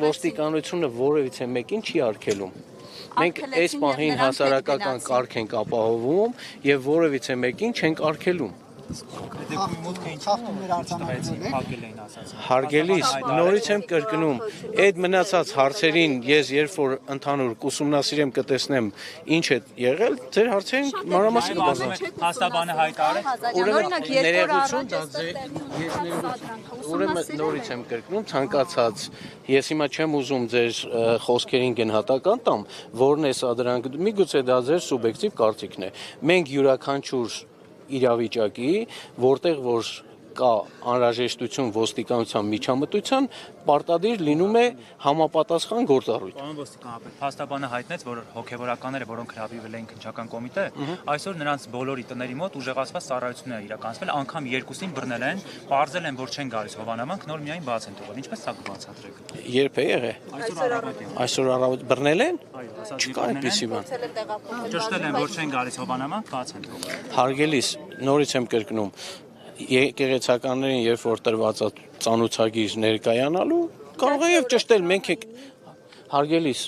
Ոստիկանությունը որևիցե մեկին չի արգելում։ Մենք այս պահին հասարակական կարգ ենք ապահովում եւ որևիցե մեկին չենք արգելում։ Հարգելիս, նորից եմ կրկնում, այդ մնացած հարցերին ես երբ որ ընդհանուր կուսումնասիրեմ կտեսնեմ ինչ է եղել, ձեր հարցերին մանրամասն կբացատրեմ։ Փաստաբանը հայտարարել։ Ուրեմն նորից եմ կրկնում, ցանկացած ես հիմա չեմ ուզում ձեր խոսքերին գնահատական տամ, որն է սա դրանք, միգուցե դա ձեր սուբյեկտիվ կարծիքն է։ Մենք յուրաքանչյուր իրավիճակի, որտեղ որ կա անհրաժեշտություն ոստիկանության միջամտության, պարտադիր լինում է համապատասխան գործառույթ։ Պարոն ոստիկանապետ, փաստաբանը հայտնեց, որ հոգևորականները, որոնք հրավիրվել էին քննչական կոմիտե, այսօր նրանց բոլորի տների մոտ ուժեղացված ծառայություններ իրականացվել, անգամ երկուսին բռնել են, պարզել են, որ չեն գալիս հովանամանք, նոր միայն բաց են թողել։ Ինչպես սա կբացատրեք։ Երբ է եղել։ Այսօր առավոտ բռնել են։ Այո, Չկա այդպիսի բան։ ճշտել են, որ չեն գալիս հովանամանք, բաց են թողել։ Հարգելիս, նորից եմ կրկնում, եկեղեցականներին երբ որ տրված է ծանոթագիր ներկայանալու, կարող է եւ ճշտել, մենք ենք հարգելիս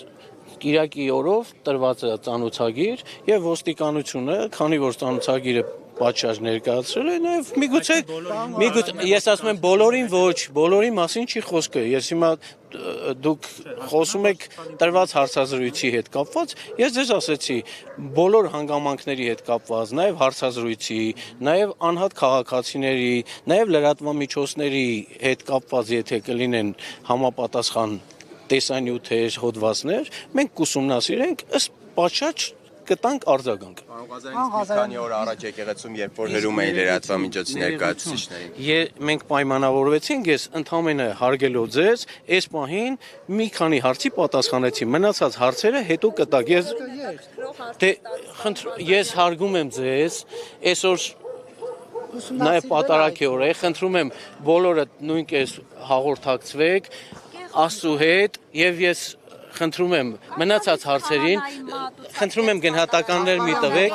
Կիրակի օրով տրված է ծանոթագիր եւ ոստիկանությունը, քանի որ ծանոթագիրը պատշաճ ներկայացրել է, նաեւ միգուցե ես ասում եմ բոլորին ոչ, բոլորի մասին չի խոսքը։ Ես հիմա դուք խոսում եք տրված հարցազրույցի հետ կապված, ես ձեզ ասեցի, բոլոր հանգամանքների հետ կապված, նաեւ հարցազրույցի, նաեւ անհատ քաղաքացիների, նաեւ լրատվամիջոցների հետ կապված, եթե կլինեն համապատասխան տեսանյութեր, հոդվածներ, մենք կուսումնասիրենք, ըստ պատշաճ կտանք արձագանք։ Քանի օր առաջ եկեղեցում, երբ որ հրում էին լրատվամիջոցի ներկայացուցիչներին։ Մենք պայմանավորվեցինք, ես ընդհանրապես հարգելով ձեզ, այս պահին մի քանի հարցի պատասխանեցի, մնացած հարցերը հետո կտակ։ Ես հարգում եմ ձեզ, այսօր նաև պատարագի օր է, խնդրում եմ բոլորը նույնպես հաղորդակցվեք Աստծու հետ եւ ես խնդրում եմ մնացած հարցերին խնդրում եմ գնահատականներ մի տվեք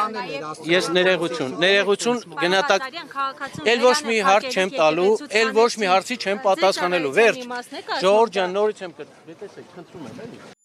ես ներողություն գնահատակ էլ ոչ մի հարց չեմ տալու էլ ոչ մի հարցի չեմ պատասխանելու վերջ Ժողովուրդ ջան նորից եմ կտեսեք խնդրում եմ էլի